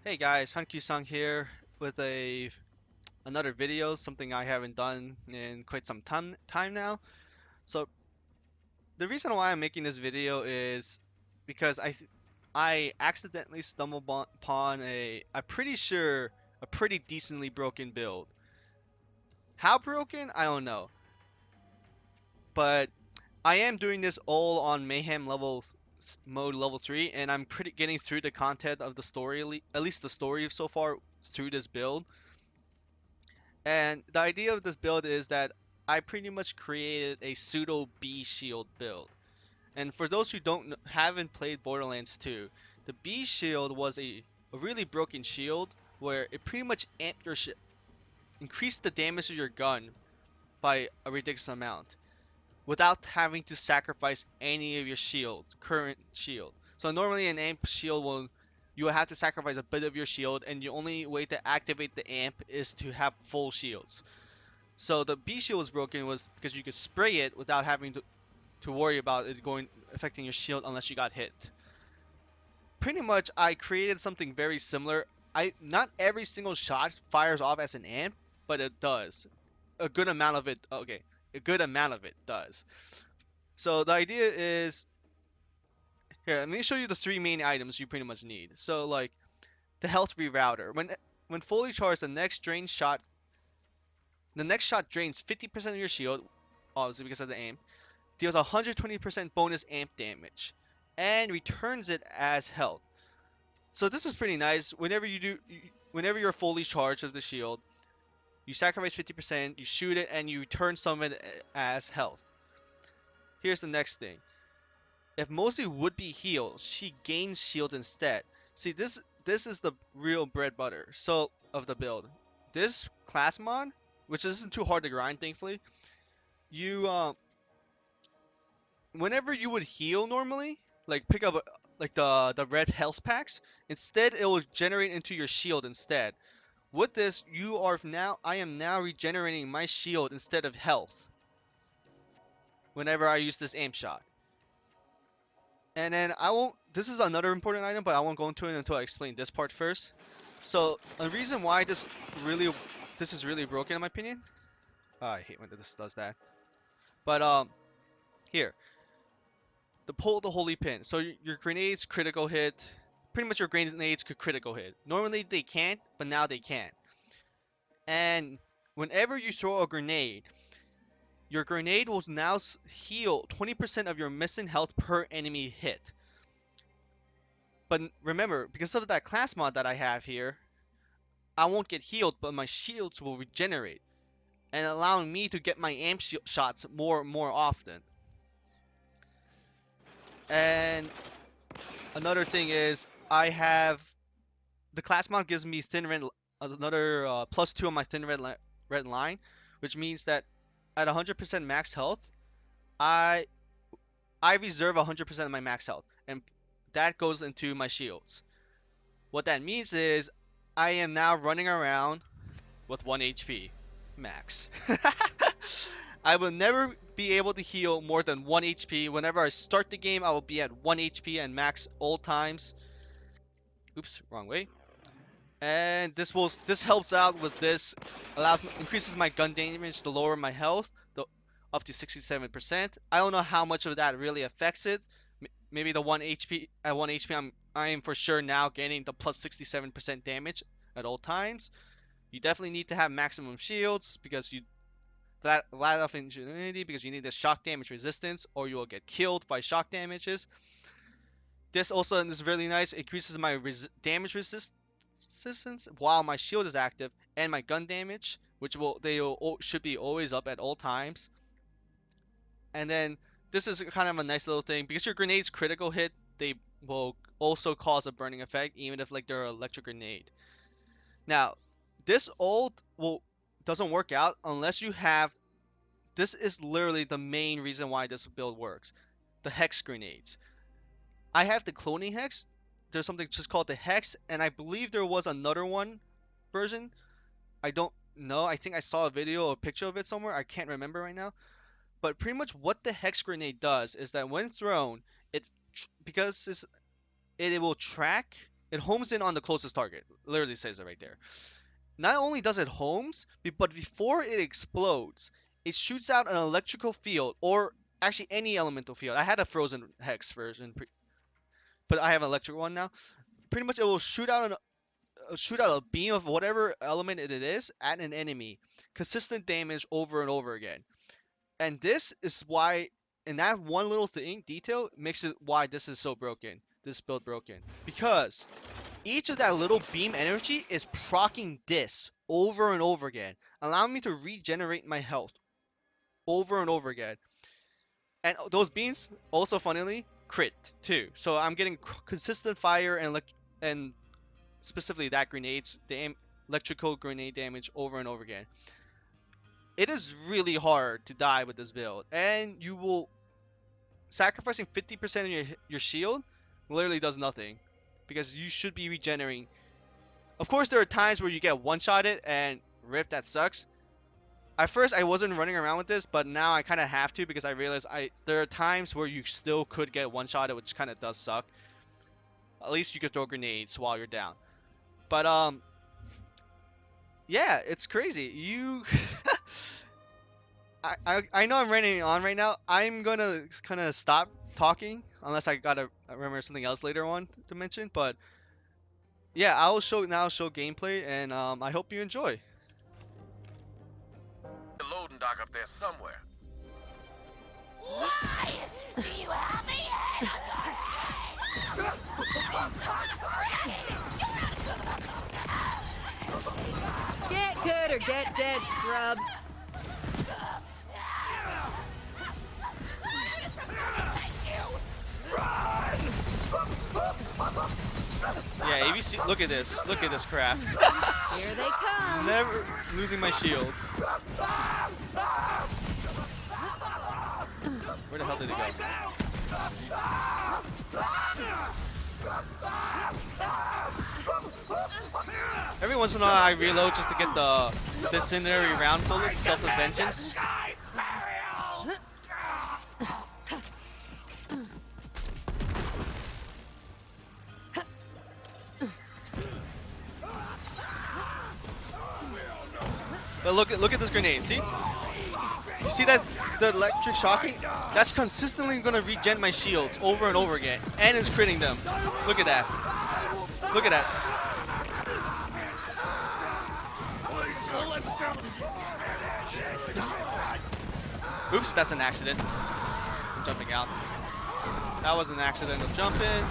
Hey guys, Hanky-sung here with another video, something I haven't done in quite some time now. So the reason why I'm making this video is because I accidentally stumbled upon I'm pretty sure a pretty decently broken build. How broken? I don't know, but I am doing this all on Mayhem mode level 3, and I'm pretty getting through the content of the story, at least the story so far through this build. And the idea of this build is that I pretty much created a pseudo B shield build. And for those who haven't played Borderlands 2, the B shield was a really broken shield where it pretty much increased the damage of your gun by a ridiculous amount without having to sacrifice any of your current shield. So normally an amp shield you will have to sacrifice a bit of your shield, and the only way to activate the amp is to have full shields. So the B shield was broken was because you could spray it without having to worry about it going affecting your shield unless you got hit. Pretty much I created something very similar. Not every single shot fires off as an amp, but it does. A good amount of it okay. A good amount of it does. So the idea is here, let me show you the three main items you pretty much need. So like the health rerouter. When fully charged, the next shot drains 50% of your shield, obviously because of the aim, deals 120% bonus amp damage, and returns it as health. So this is pretty nice. Whenever you're fully charged of the shield, you sacrifice 50%, you shoot it, and you return some of it as health. Here's the next thing. If Moze would be healed, she gains shield instead. See, this is the real bread butter of the build. This class mod, which isn't too hard to grind, thankfully, you whenever you would heal normally, like pick up like the red health packs, instead it will generate into your shield instead. With this, I am now regenerating my shield instead of health whenever I use this aim shot. And then I won't. This is another important item, but I won't go into it until I explain this part first. So the reason why this is really broken in my opinion. I hate when this does that. But here, the holy pin. So your grenades critical hit. Pretty much your grenades could critical hit. Normally they can't, but now they can. And whenever you throw a grenade, your grenade will now heal 20% of your missing health per enemy hit. But remember, because of that class mod that I have here, I won't get healed, but my shields will regenerate, and allowing me to get my amp shots more often. And another thing is, I have the class mod gives me thin red, another +2 on my red line, which means that at 100% max health, I I reserve 100% of my max health, and that goes into my shields. What that means is I am now running around with 1 HP max. I will never be able to heal more than 1 HP. Whenever I start the game, I will be at 1 HP and max all times. Oops, wrong way. And this helps out with this, increases my gun damage to lower my health up to 67%. I don't know how much of that really affects it. Maybe the 1 HP at 1 HP I am for sure now getting the plus 67% damage at all times. You definitely need to have maximum shields because that of ingenuity because you need the shock damage resistance or you will get killed by shock damages. This also is really nice. It increases my damage resistance while my shield is active and my gun damage, which should be always up at all times. And then this is kind of a nice little thing because your grenades critical hit, they will also cause a burning effect even if like they're an electric grenade. Now, this ult doesn't work out unless you have. This is literally the main reason why this build works. The hex grenades. I have the cloning hex. There's something just called the hex, and I believe there was another one version. I don't know. I think I saw a video or a picture of it somewhere. I can't remember right now. But pretty much what the hex grenade does is that when thrown, it because it will track. it homes in on the closest target. Literally says it right there. Not only does it homes, but before it explodes, it shoots out an electrical field, or actually any elemental field. I had a frozen hex version, but I have an electric one now. Pretty much, it will shoot out a beam of whatever element it is at an enemy, consistent damage over and over again. And this is why, and that one little thing detail makes it why this is so broken. This build broken because each of that little beam energy is proccing this over and over again, allowing me to regenerate my health over and over again. And those beams also, funnily, crit too. So I'm getting consistent fire and specifically that grenade's electrical grenade damage over and over again. It is really hard to die with this build, and you will sacrificing 50% of your shield literally does nothing because you should be regenerating. Of course, there are times where you get one-shotted and rip, that sucks. At first, I wasn't running around with this, but now I kind of have to because I realize there are times where you still could get one-shotted, which kind of does suck. At least you can throw grenades while you're down. But yeah, it's crazy. You, I know I'm running on right now. I'm gonna kind of stop talking unless I gotta remember something else later on to mention. But yeah, I will show gameplay, and I hope you enjoy. The loading dock up there somewhere. Why do you have me in Get good or get dead, scrub. Yeah, ABC, look at this crap. Here they come. Never losing my shield. Where the hell did it go? Every once in a while I reload just to get the incendiary round bullets, self-vengeance. But look at this grenade, see? You see that, the electric shocking? That's consistently gonna regen my shields over and over again, and it's critting them. Look at that. Look at that. Oops, that's an accident. I'm jumping out. That was an accidental jump in.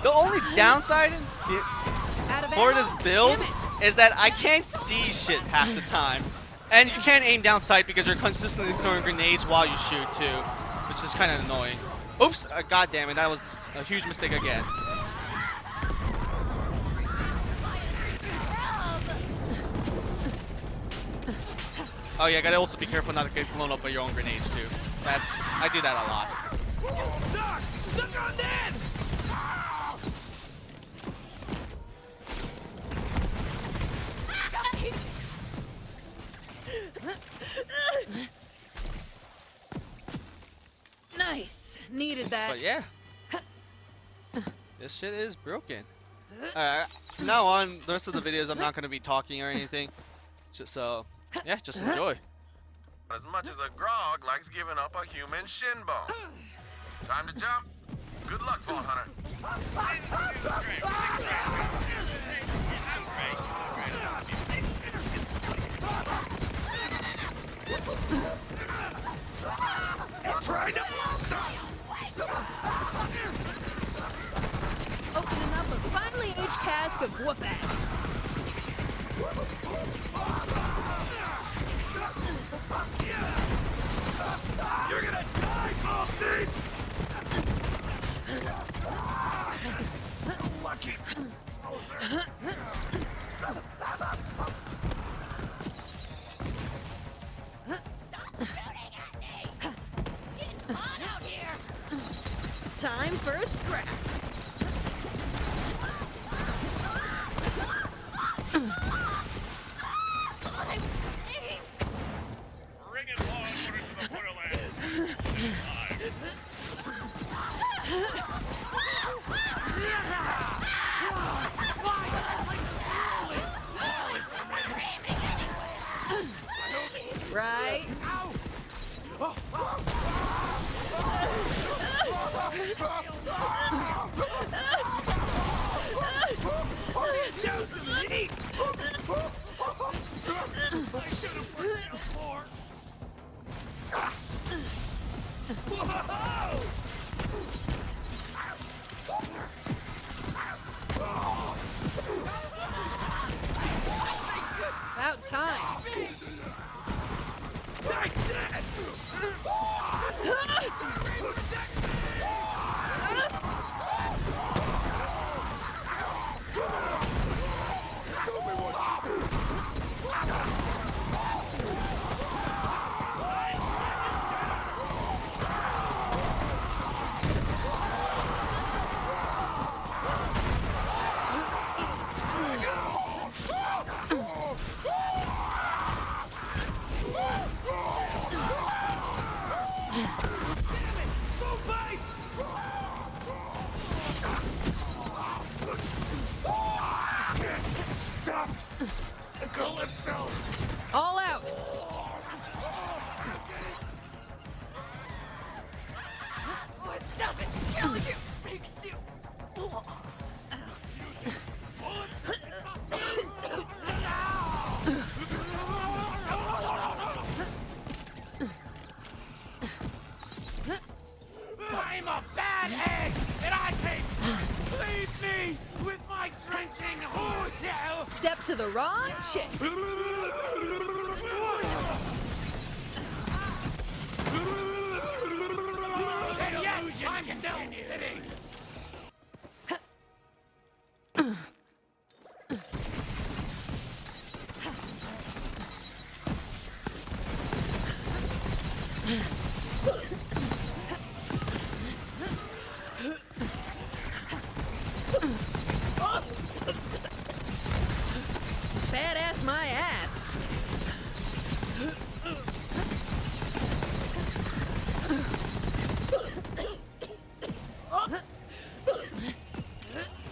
The only downside for this build is that I can't see shit half the time. And you can't aim down sight because you're consistently throwing grenades while you shoot too, which is kind of annoying. Oops, god damn it, that was a huge mistake again. Oh yeah, gotta also be careful not to get blown up by your own grenades too. I do that a lot. Suck on that! Nice. Needed that. But yeah, this shit is broken. From now on, the rest of the videos I'm not gonna be talking or anything. So yeah, just enjoy. As much as a grog likes giving up a human shin bone. Time to jump. Good luck, Vault Hunter. Opening up a finely aged cask of whoop-ass. You're gonna die off me! Lucky. Time for a scrap. About time. All out. What doesn't kill you makes you. I'm a bad egg, and I can leave me with my drenching hotel. Step to the wrong chick. And yet, I'm still sitting. Badass my ass.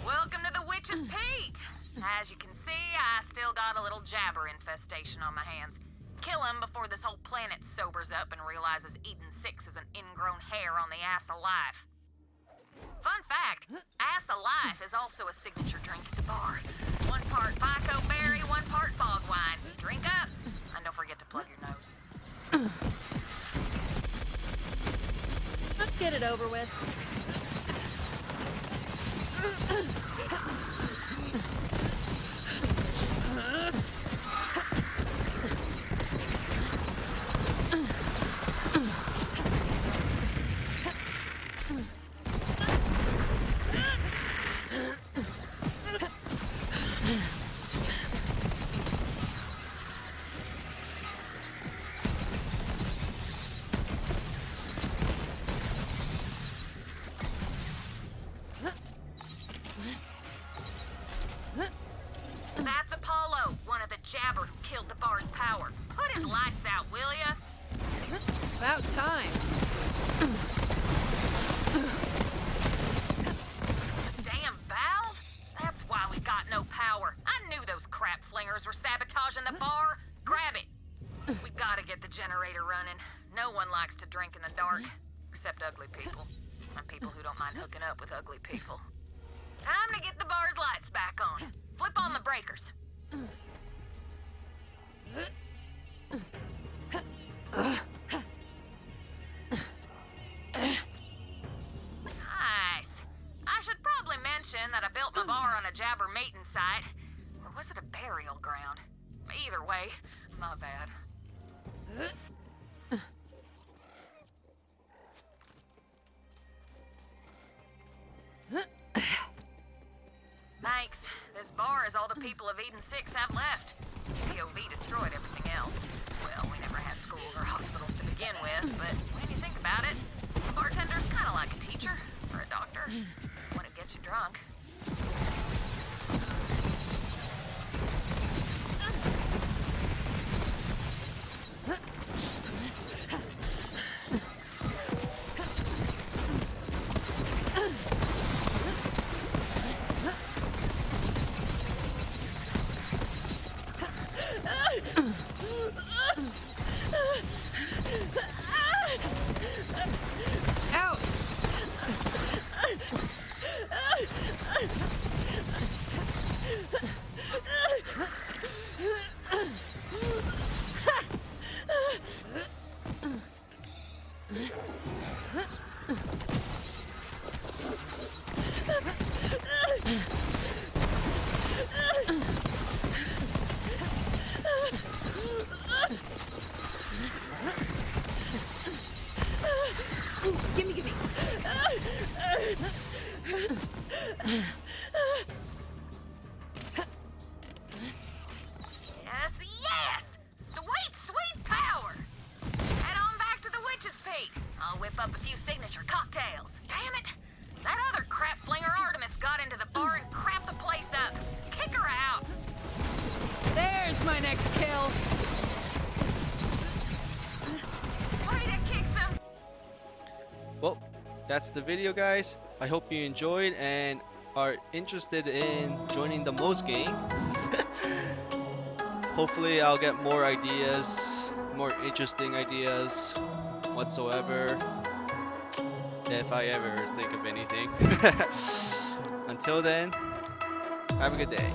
Welcome to the Witch's Pete! As you can see, I still got a little jabber infestation on my hands. Kill him before this whole planet sobers up and realizes Eden 6 is an ingrown hair on the ass of life. Fun fact, ass of life is also a signature drink at the bar. 1 part Vico berry, 1 part bog wine. Drink up, and don't forget to plug your nose. Let's get it over with. That's Apollo, one of the jabber who killed the bar's power. Put his lights out, will ya? About time. Damn valve? That's why we got no power. I knew those crap flingers were sabotaging the bar. Grab it. We gotta get the generator running. No one likes to drink in the dark, except ugly people. And people who don't mind hooking up with ugly people. Time to get the bar's lights back on. Flip on the breakers. Nice. I should probably mention that I built my bar on a jabber mating site. Or was it a burial ground? Either way, my bad. Thanks. This bar is all the people of Eden 6 have left. COV destroyed everything else. Well, we never had schools or hospitals to begin with, but when you think about it, a bartender's kind of like a teacher or a doctor when it gets you drunk. Out. Nice kill. Way to kick some. Well, that's the video, guys. I hope you enjoyed and are interested in joining the Moze gang. Hopefully, I'll get more ideas, more interesting ideas whatsoever, if I ever think of anything. Until then, have a good day.